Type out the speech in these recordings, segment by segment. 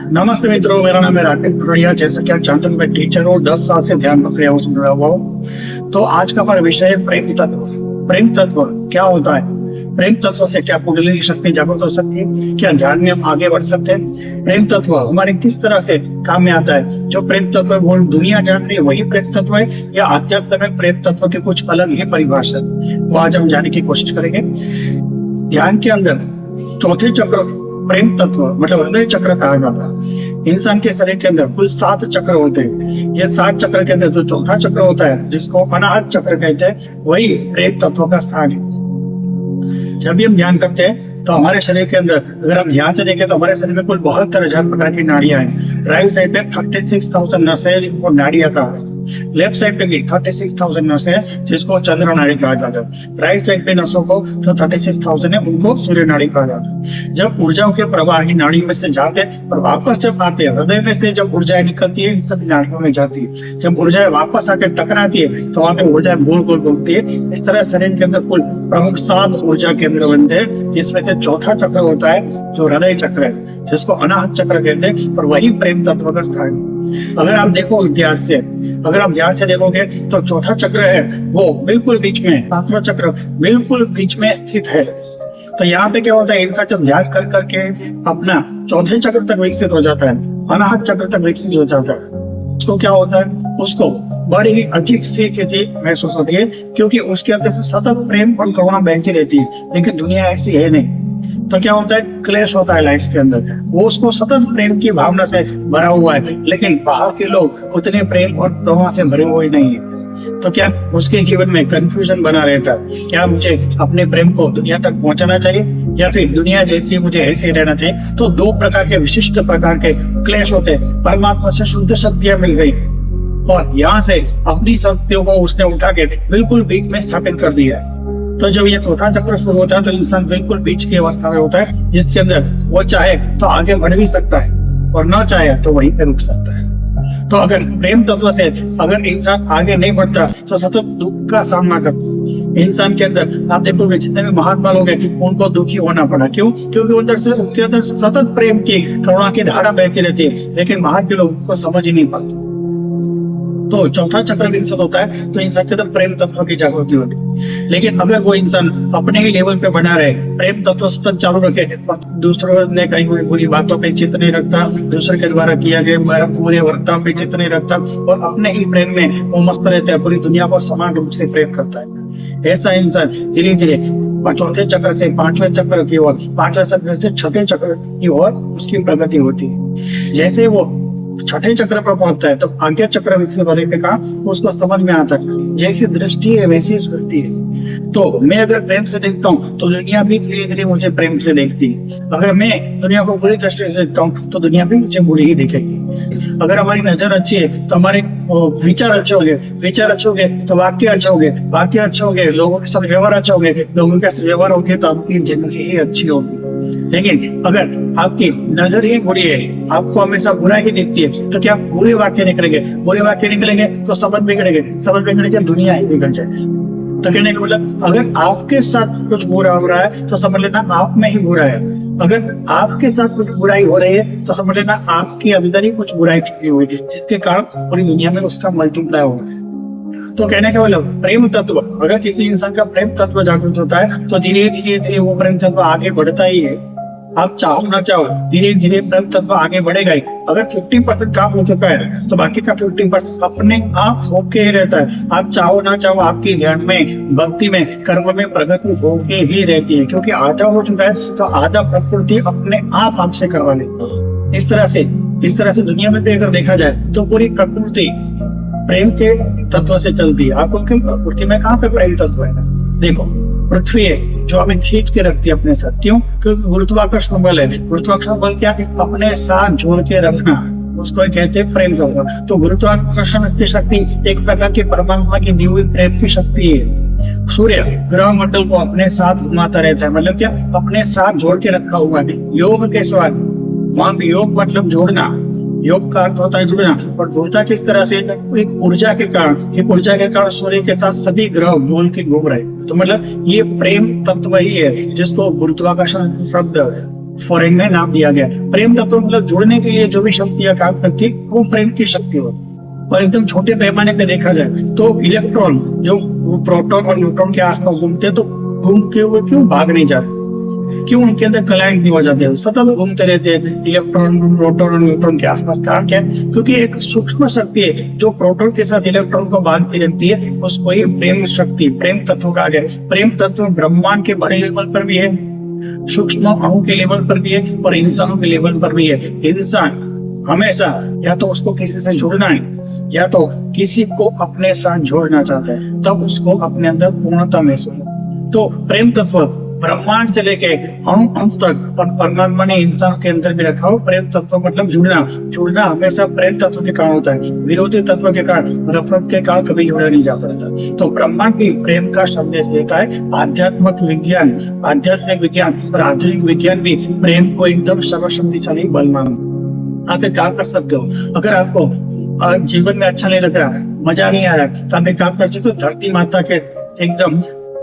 नमस्ते मित्रों, मेरा नाम है राकेश पुरड़िया। जैसा कि आप जानते हैं, मैं टीचर हूँ, 10 साल से ध्यान प्रक्रियाओं से जुड़ा हुआ हूँ। तो आज का हमारा विषय है प्रेम तत्व। प्रेम तत्व क्या होता है? प्रेम तत्व से क्या कुंडली की शक्ति जागृत हो सकती है? क्या ध्यान में हम आगे बढ़ सकते हैं? प्रेम तत्व हमारे किस तरह से काम में आता है? जो प्रेम तत्व है वो दुनिया जान रही है वही प्रेम तत्व है, या अध्यात्म में प्रेम तत्व की कुछ अलग ही परिभाषा? वो आज हम जानने की कोशिश करेंगे। ध्यान के अंदर चौथे चक्र प्रेम तत्व मतलब हृदय चक्र कहा जाता है। इंसान के शरीर के अंदर कुल 7 चक्र होते हैं। ये 7 चक्र के अंदर जो चौथा चक्र होता है, जिसको अनाहत चक्र कहते हैं, वही प्रेम तत्व का स्थान है। जब भी हम ध्यान करते हैं तो हमारे शरीर के अंदर अगर हम ध्यान से देखें तो हमारे शरीर में कुल 72,000 प्रकार की नाड़ियां हैं। राइट साइड पे 36,000 नसें हैं, जिनको नाड़ियां कहा है। लेफ्ट साइड पे भी 36,000 नसें हैं, जिसको चंद्र नाड़ी कहा जाता है। राइट साइड पे नसों को जो 36,000 है, उनको सूर्य नाड़ी कहा जाता है। जब ऊर्जाओं के प्रवाह ही नाड़ी में से जाते हैं और वापस जब आते हैं, हृदय में से जब ऊर्जाएं निकलती है, इन सभी नाड़ियों में जाती है। जब ऊर्जाएं वापस आकर टकराती है तो वहां पे ऊर्जाएं गोल गोल घूमती है। इस तरह शरीर के अंदर कुल प्रमुख 7 ऊर्जा केंद्र बनते हैं, जिसमें से चौथा चक्र होता है जो हृदय चक्र है, जिसको अनाहत चक्र कहते हैं, और वही प्रेम तत्व का स्थान है। अगर आप देखो ध्यान से देखोगे तो चौथा चक्र है वो बिल्कुल बीच में, 7वां चक्र बिल्कुल बीच में स्थित है। तो यहाँ पे क्या होता है, इंसान जब ध्यान कर करके अपना चौथे चक्र तक विकसित हो जाता है, अनाहत चक्र तक विकसित हो जाता है, उसको क्या होता है, उसको बड़ी ही अजीब सी स्थिति महसूस होती है, क्योंकि उसके अंदर से सतत प्रेम और करुणा बहती रहती है। लेकिन दुनिया ऐसी है नहीं। तो क्या होता है, क्लेश होता है लाइफ के अंदर। वो उसको सतत प्रेम की भावना से भरा हुआ है, लेकिन बाहर के लोग उतने प्रेम और करुणा से भरे हुए नहीं है। तो क्या उसके जीवन में कंफ्यूजन बना रहता है? क्या मुझे अपने प्रेम को दुनिया तक पहुंचाना चाहिए, या फिर दुनिया जैसी मुझे ऐसे रहना चाहिए? तो 2 प्रकार के विशिष्ट प्रकार के क्लेश होते हैं। परमात्मा से शुद्ध शक्तियां मिल गई और यहाँ से अपनी शक्तियों को उसने उठा के बिल्कुल बीच में स्थापित कर दिया है। तो जब ये चौथा चक्र शुरू होता है तो इंसान बिल्कुल बीच की अवस्था में होता है, जिसके अंदर वो चाहे तो आगे बढ़ भी सकता है और न चाहे तो वहीं पे रुक सकता है। तो अगर प्रेम तत्व से अगर इंसान आगे नहीं बढ़ता तो सतत दुख का सामना करता है। इंसान के अंदर आप देखोगे जितने भी महात्मा लोग हैं उनको दुखी होना पड़ा। क्यों? क्योंकि उनके अंदर सतत प्रेम की, करुणा की धारा बहती रहती है, लेकिन बाहर के लोग को समझ ही नहीं पाते। तो चौथा चक्र विकसित होता है तो इंसान के अंदर प्रेम तत्व की जागृति होती है। लेकिन अगर वो इंसान अपने ही लेवल पे बना रहे, प्रेम तत्व सतत चालू रखे और दूसरों ने कही हुई बुरी बातों पे चित्त नहीं रखता, दूसरे के द्वारा किया गया बुरे वर्ताव पे चित्त नहीं रखता और अपने ही प्रेम में वो मस्त रहता है, पूरी दुनिया को समान रूप से प्रेम करता है, ऐसा इंसान धीरे धीरे चौथे चक्र से 5वें चक्र की ओर, 5वें चक्र से 6ठे चक्र की ओर उसकी प्रगति होती है। जैसे वो 6ठे चक्र पर पहुंचता है तो आज्ञा चक्र विकसित होने के कारण उसको समझ में आता है जैसी दृष्टि है वैसी सृष्टि है। तो मैं अगर प्रेम से देखता हूँ तो दुनिया भी धीरे धीरे मुझे प्रेम से देखती है। अगर मैं दुनिया को बुरी दृष्टि से देखता हूँ तो दुनिया भी मुझे बुरी ही दिखेगी। अगर हमारी नजर अच्छी है तो हमारे विचार अच्छे होंगे तो वाक्य अच्छे होंगे, लोगों के साथ व्यवहार अच्छा होंगे, लोगों के साथ व्यवहार होंगे तो आपकी जिंदगी ही अच्छी होगी। लेकिन अगर आपकी नजर ही बुरी है, आपको हमेशा बुरा ही दिखती है, तो क्या बुरे वाक्य निकलेंगे तो समझ बिगड़ेगी, दुनिया ही बिगड़ जाएगी। तो कहने का मतलब, अगर आपके साथ कुछ बुरा हो रहा है तो समझ लेना आप में ही बुरा है। अगर आपके साथ कुछ बुराई हो रही है तो समझ लेना आपके अंदर ही कुछ बुराई छिपी हुई है, जिसके कारण पूरी दुनिया में उसका मल्टीप्लाई हो रहा है। तो कहने का मतलब, प्रेम तत्व, अगर किसी इंसान का प्रेम तत्व जागृत होता है तो धीरे धीरे वो प्रेम तत्व आगे बढ़ता ही है। आप चाहो ना चाहो धीरे धीरे प्रेम तत्व आगे बढ़ेगा ही। अगर 50% काम हो चुका है तो बाकी का 50% अपने आप होके ही रहता है। आप चाहो ना चाहो आपकी ध्यान में, भक्ति में, कर्म में प्रगति होके ही रहती है, क्योंकि आधा हो चुका है तो आधा प्रकृति अपने आप आपसे करवा लेती है। इस तरह से दुनिया में भी अगर देखा जाए तो पूरी प्रकृति प्रेम के तत्व से चलती है। आपको प्रकृति में कहाँ पे प्रेम तत्व है? देखो, पृथ्वी है जो हमें खींच के रखती है अपने साथ। क्यों? क्योंकि गुरुत्वाकर्षण बल है। गुरुत्वाकर्षण बल क्या है? अपने साथ जोड़ के रखना, उसको कहते हैं प्रेम तत्व। तो गुरुत्वाकर्षण की शक्ति एक प्रकार की परमात्मा की दी हुई प्रेम की शक्ति है। सूर्य ग्रह मंडल को अपने साथ घुमाता रहता है, मतलब क्या? अपने साथ जोड़ के रखा हुआ है। योग के साथ, वहां भी योग मतलब जोड़ना, योग का अर्थ होता है जुड़ना। और जुड़ता किस तरह से? एक ऊर्जा के कारण सूर्य के साथ सभी ग्रह बोल के घूम रहे। तो मतलब ये प्रेम तत्व ही है जिसको गुरुत्वाकर्षण शब्द फॉरेन में नाम दिया गया। प्रेम तत्व मतलब जुड़ने के लिए जो भी शक्तियां काम करती वो प्रेम की शक्ति होती। और एकदम छोटे पैमाने पे देखा जाए तो इलेक्ट्रॉन जो प्रोटॉन और न्यूट्रॉन के आसपास घूमते तो घूम के वो क्यों भाग नहीं जाते, क्यों उनके अंदर कलाइड नहीं हो जाते, सतत घूमते रहते हैं इलेक्ट्रॉन प्रोटॉन और न्यूट्रॉन के आसपास। कारण क्या है? क्योंकि एक सूक्ष्म शक्ति है जो प्रोटॉन के साथ इलेक्ट्रॉन को बांधती रहती है, उसको ये प्रेम शक्ति प्रेम तत्व कहा गया। प्रेम तत्व ब्रह्मांड के बड़े लेवल पर भी है, सूक्ष्म अणु के लेवल पर भी है और इंसानों के लेवल पर भी है। इंसान हमेशा या तो उसको किसी से जुड़ना है या तो किसी को अपने साथ जोड़ना चाहता है, तब उसको अपने अंदर पूर्णता महसूस हो। तो प्रेम तत्व ब्रह्मांड से लेके अणु अणु तक और परमात्मा ने इंसान के अंदर भी रखा हो। प्रेम तत्व मतलब जुड़ना हमेशा प्रेम तत्व के कारण होता है। विरोधी तत्व के कारण, नफरत के कारण कभी जुड़ा नहीं जा सकता। तो ब्रह्मांड भी प्रेम का संदेश देता है। आध्यात्मिक विज्ञान और आधुनिक विज्ञान भी प्रेम को एकदम सर्वशक्तिशाली बल मानते। आप एक काम कर सकते हो, अगर आपको जीवन में अच्छा नहीं लग रहा, मजा नहीं आ रहा, तो आप एक काम कर सकते हो, धरती माता के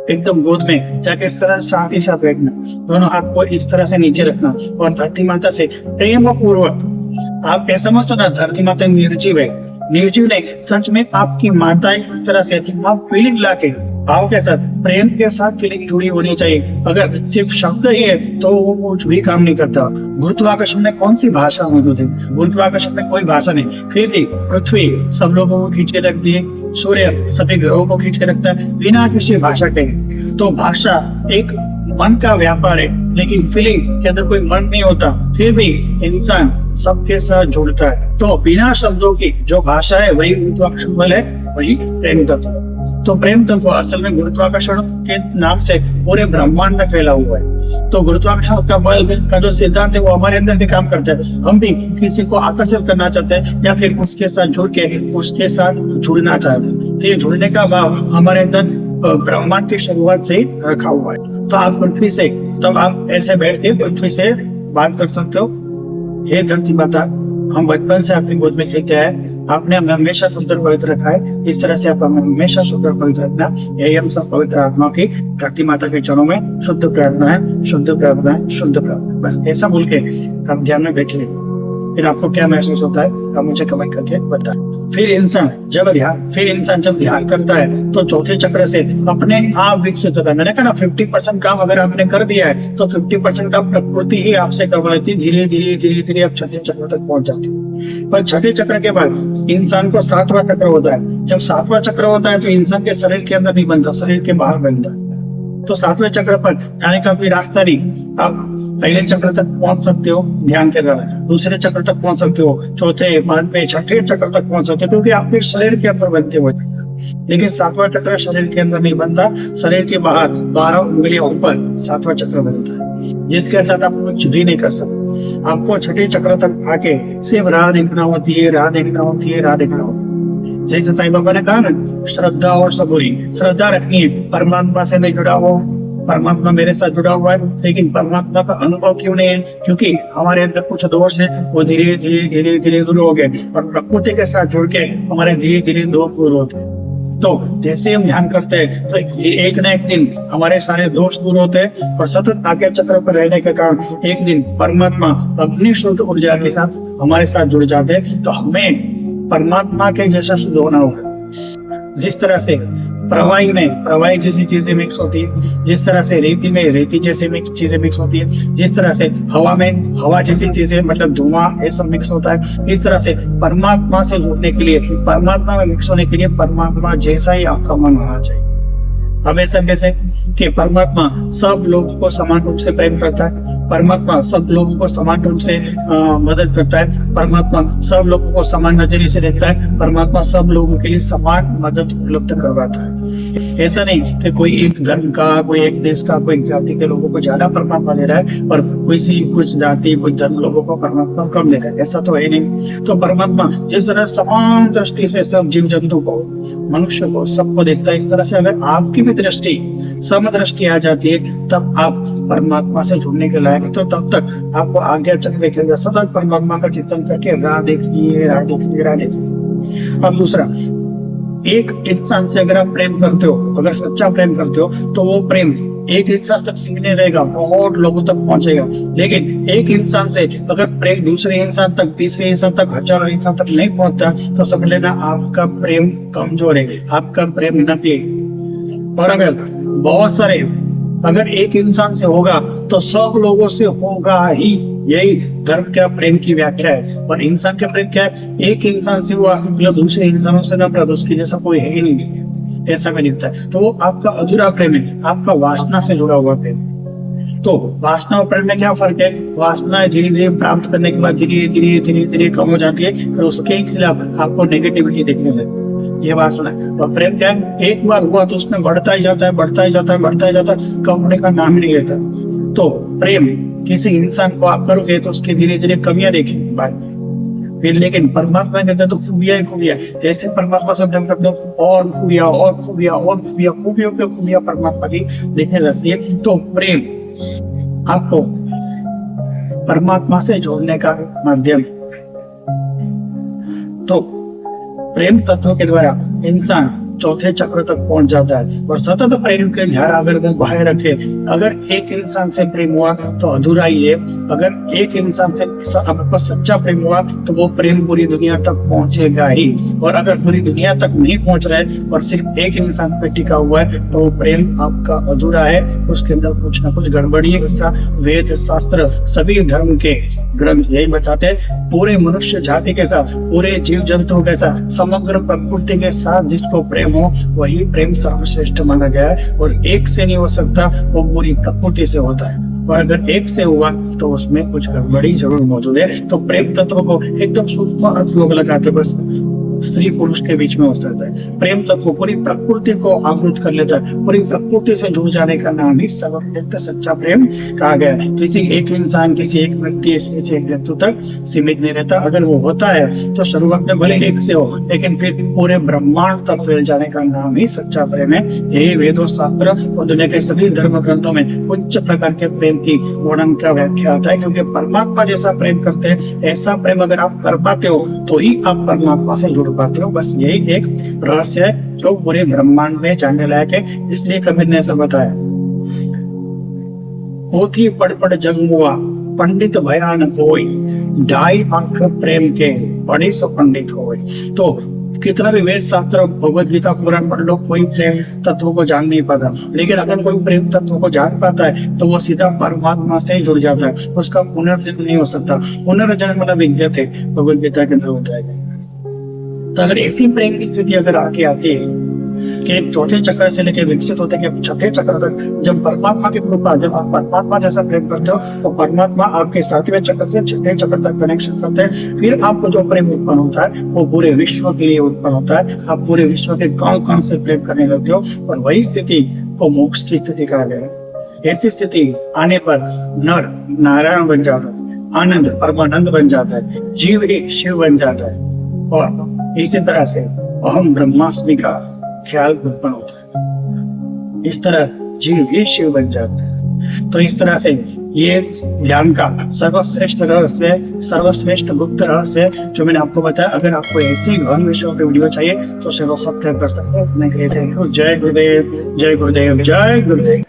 एकदम गोद में जाके इस तरह शांति से बैठना, दोनों हाथ को इस तरह से नीचे रखना और धरती माता से प्रेम पूर्वक, आप ऐसा मत सोचना धरती माता निर्जीव है, निर्जीव नहीं, सच में आपकी माता एक तरह से आप फीलिंग लाके भाव के साथ प्रेम के साथ फीलिंग जुड़ी होनी चाहिए। अगर सिर्फ शब्द ही है तो वो कुछ भी काम नहीं करता। गुरुत्वाकर्षण में कौन सी भाषा मौजूद है? गुरुत्वाकर्षण में कोई भाषा नहीं, फिर भी पृथ्वी सब लोगों को खींच के रखती है, सूर्य सभी ग्रहों को खींच के रखता है बिना किसी भाषा के। तो भाषा एक मन का व्यापार है, लेकिन फीलिंग के अंदर कोई मन नहीं होता, फिर भी इंसान सबके साथ जुड़ता है। तो बिना शब्दों की जो भाषा है वही गुरुत्वाकर्षण बल है, वही प्रेम तत्व। तो प्रेम तत्व असल में गुरुत्वाकर्षण के नाम से पूरे ब्रह्मांड में फैला हुआ है। तो गुरुत्वाकर्षण का बल का जो सिद्धांत है वो हमारे अंदर भी काम करता है। हम भी किसी को आकर्षित करना चाहते हैं या फिर उसके साथ जुड़ के उसके साथ जुड़ना चाहते हैं। तो ये जुड़ने का भाव हमारे अंदर ब्रह्मांड की शुरुआत से ही रखा हुआ है। तो आप पृथ्वी से, तब आप ऐसे बैठ के पृथ्वी से बात कर सकते हो, हे धरती माता, हम बचपन से आपकी गोद में खेलते हैं, आपने हमें हमेशा शुद्ध पवित्र रखा है, इस तरह से आप हमें हमेशा शुद्ध पवित्र रखना। यही हम सब पवित्र आत्मा की धरती माता के चरणों में शुद्ध प्रार्थना है, शुद्ध प्रार्थना है, शुद्ध प्रार्थना। बस ऐसा बोल के आप ध्यान में बैठिए, फिर आपको क्या महसूस होता है आप मुझे कमेंट करके बताएं। फिर इंसान जब ध्यान करता है तो चौथे चक्र से अपने आप विकसित होता है। मैंने कहा ना 50% काम अगर आपने कर दिया है तो 50% का प्रकृति ही आपसे करवाती है। धीरे धीरे आप छठे चक्र तक पहुंच जाते हैं। पर छठे चक्र के बाद इंसान को सातवां चक्र होता है। जब सातवां चक्र होता है तो इंसान के शरीर के अंदर नहीं बनता, शरीर के बाहर बनता है। तो सातवें चक्र पर जाने का कोई रास्ता नहीं। आप पहले चक्र तक पहुंच सकते हो ध्यान के द्वारा, दूसरे चक्र तक पहुंच सकते हो, चौथे, पांचवें, छठे चक्र तक पहुंच सकते हो, क्योंकि आपके शरीर के अंदर बनते हुए। लेकिन सातवां चक्र शरीर के अंदर नहीं बनता, शरीर के बाहर 12 उंगलियों ऊपर सातवां चक्र बनता है, जिसके साथ आप कुछ भी नहीं कर सकते। आपको छठे चक्र तक आके सिर्फ राह देखना होती है, राह देखना होती है, राह देखना होती है। जैसे साईं बाबा ने कहा ना, श्रद्धा और सबूरी, श्रद्धा रखनी है, परमात्मा से मैं जुड़ा हुआ, परमात्मा मेरे साथ जुड़ा हुआ है, लेकिन परमात्मा का अनुभव क्यों नहीं है? क्योंकि हमारे अंदर कुछ दोष है, वो धीरे धीरे दूर हो गए, और प्रकृति के साथ जुड़ के हमारे धीरे धीरे दोष दूर होते हैं। तो जैसे हम ध्यान करते हैं तो एक न एक दिन हमारे सारे दोष दूर होते हैं, और सतत आज्ञा चक्र पर रहने के कारण एक दिन परमात्मा अपनी शुद्ध ऊर्जा के साथ हमारे साथ जुड़ जाते हैं। तो हमें परमात्मा के जैसा शुद्ध होना होगा। जिस तरह से प्रवाही जैसी चीजें मिक्स होती है, जिस तरह से रेती में रेती जैसी चीजें मिक्स होती है, जिस तरह से हवा में हवा जैसी चीजें मतलब धुआं ये सब मिक्स होता है, इस तरह से परमात्मा से जुड़ने के लिए, परमात्मा में मिक्स होने के लिए परमात्मा जैसा ही आपका मन होना चाहिए। हमेशा कैसे कि परमात्मा सब लोगों को समान रूप से प्रेम करता है, परमात्मा सब लोगों को समान रूप से मदद करता है, परमात्मा सब लोगों को समान नजरिए से देखता है, परमात्मा सब लोगों के लिए समान मदद उपलब्ध करवाता है। ऐसा नहीं कि कोई एक धर्म का, कोई एक देश का, कोई जाति के लोगों को ज्यादा परमात्मा दे रहा है और कुछ जाति कुछ धर्म लोगों को परमात्मा कम दे रहा है, ऐसा तो है नहीं। तो परमात्मा जिस तरह समान दृष्टि से सब जीव जंतु को, मनुष्य को, सबको देखता है, इस तरह से अगर आपकी भी दृष्टि समदृष्टि आ जाती है तब आप परमात्मा से जुड़ने के लायक। तो तब तक आपको आज्ञा चक्र के सतत परमात्मा का चिंतन करके राह देखनी है, राह देखनी है, राह देखनी है। अब दूसरा, एक इंसान से अगर आप प्रेम करते हो, अगर सच्चा प्रेम करते हो, तो वो प्रेम एक इंसान तक सीमित नहीं रहेगा, बहुत लोगों तक पहुंचेगा। लेकिन एक इंसान से अगर प्रेम दूसरे इंसान तक, तीसरे इंसान तक, हजारों इंसान तक नहीं पहुंचता, तो समझ लेना आपका प्रेम कमजोर है, आपका प्रेम नकली। और अगर बहुत सारे, अगर एक इंसान से होगा तो सब लोगों से होगा ही, यही धर्म का प्रेम की व्याख्या है। और इंसान का प्रेम क्या है? एक इंसान से हुआ मतलब दूसरे इंसानों से नफरत, उसकी जैसा कोई है ही नहीं, ऐसा में दिखता है। तो वो आपका अधूरा प्रेम है, आपका वासना से जुड़ा हुआ प्रेम। तो वासना और प्रेम में क्या फर्क है? वासना धीरे धीरे प्राप्त करने के बाद धीरे धीरे धीरे धीरे कम हो जाती है, फिर उसके खिलाफ आपको नेगेटिविटी देखने लगती है, ये वासना है। और प्रेम क्या है? एक बार हुआ तो उसमें बढ़ता ही जाता है, बढ़ता ही जाता है, बढ़ता ही जाता है, कम होने का नाम ही नहीं लेता। तो प्रेम किसी इंसान को आप करोगे तो उसकी धीरे धीरे कमियां देखेंगे बाद में, फिर लेकिन परमात्मा के अंदर तो खूबियां ही खूबियां, जैसे परमात्मा से प्रेम करते हो और खूबियां और खूबियां और खूबियां, खूबियों पे खूबियां परमात्मा की देखने लगती है। तो प्रेम आपको परमात्मा से जोड़ने का माध्यम। तो प्रेम तत्व के द्वारा इंसान चौथे चक्र तक पहुंच जाता है। और सतत प्रेम के धारा अगर वो बहाय रखे, अगर एक इंसान से प्रेम हुआ तो अधूरा ही है, अगर एक इंसान से आपको सच्चा प्रेम हुआ तो वो प्रेम पूरी दुनिया तक पहुंचेगा ही। और अगर पूरी दुनिया तक नहीं पहुंच रहा है और सिर्फ एक इंसान पे टिका हुआ है तो वो प्रेम आपका अधूरा है, उसके अंदर कुछ ना कुछ गड़बड़ी है। ऐसा वेद शास्त्र सभी धर्म के ग्रंथ यही बताते हैं। पूरे मनुष्य जाति के साथ, पूरे जीव जंतुओं के साथ, समग्र प्रकृति के साथ जिसको प्रेम हो वही प्रेम सर्वश्रेष्ठ माना गया है। और एक से नहीं हो सकता, वो पूरी प्रकृति से होता है। और अगर एक से हुआ तो उसमें कुछ गड़बड़ी जरूर मौजूद है। तो प्रेम तत्व को एकदम सूक्ष्म अर्थ लोग लगाते, बस स्त्री पुरुष के बीच में हो सकता है। प्रेम तत्व पूरी प्रकृति को आवृत कर लेता है, पूरी प्रकृति से जुड़ जाने का नाम ही सर्वश्रेष्ठ सच्चा प्रेम कहा गया है। किसी एक इंसान, किसी एक व्यक्ति, किसी एक व्यक्ति तक सीमित नहीं रहता। अगर वो होता है तो शुरुआत में भले एक से हो, लेकिन फिर पूरे ब्रह्मांड तक फैल जाने का नाम ही सच्चा प्रेम है। यही वेदों, शास्त्र और दुनिया के सभी धर्म ग्रंथों में उच्च प्रकार के प्रेम की वर्णन का व्याख्या आता है। क्योंकि परमात्मा जैसा प्रेम करते हैं, ऐसा प्रेम अगर आप कर पाते हो तो ही आप परमात्मा से जुड़ पाते हो। बस यही एक रहस्य है जो पूरे ब्रह्मांड में जानने लायक है। इसलिए कबीर ने ऐसा बताया, पोथी पढ़ पढ़ जग मुआ, पंडित भयान कोई, ढाई आंख प्रेम के, पढ़ी सो पंडित होए। तो कितना भी वेद शास्त्र, भगवद गीता, पुराण पढ़ लो, कोई प्रेम तत्व को जान नहीं पाता। लेकिन अगर कोई प्रेम तत्व को जान पाता है तो वो सीधा परमात्मा से ही जुड़ जाता है, उसका पुनर्जन्म नहीं हो सकता। पुनर्जन्म मतलब विद्यते, भगवद गीता के अंदर बताया गया। तो अगर ऐसी प्रेम की स्थिति अगर आके आती है कि चौथे चक्र से लेकर विकसित होते कि छठे चक्र तक, जब परमात्मा की कृपा, जब आप परमात्मा जैसा प्रेम करते हो तो परमात्मा आपके सातवें चक्र से छठे चक्र तक कनेक्शन करते हैं। फिर आपको जो प्रेम उत्पन्न होता है वो पूरे विश्व के लिए उत्पन्न होता है। आप पूरे विश्व के कौन कौन से प्रेम करने लगते हो, और वही स्थिति को मोक्ष की स्थिति कहा गया है। ऐसी स्थिति आने पर नर नारायण बन जाता है, आनंद परमानंद बन जाता है, जीव ही शिव बन जाता है। और इसी तरह से अहम ब्रह्मास्मि का ख्याल उत्पन्न होता है। इस तरह जीव ही शिव बन जाता है। तो इस तरह से ये ध्यान का सर्वश्रेष्ठ रहस्य, सर्वश्रेष्ठ गुप्त रहस्य जो मैंने आपको बताया। अगर आपको ऐसी गहन विषयों पे वीडियो चाहिए तो चैनल सब्सक्राइब कर सकते हैं। इसने के लिए थैंक यू। जय गुरुदेव, जय गुरुदेव, जय गुरुदेव।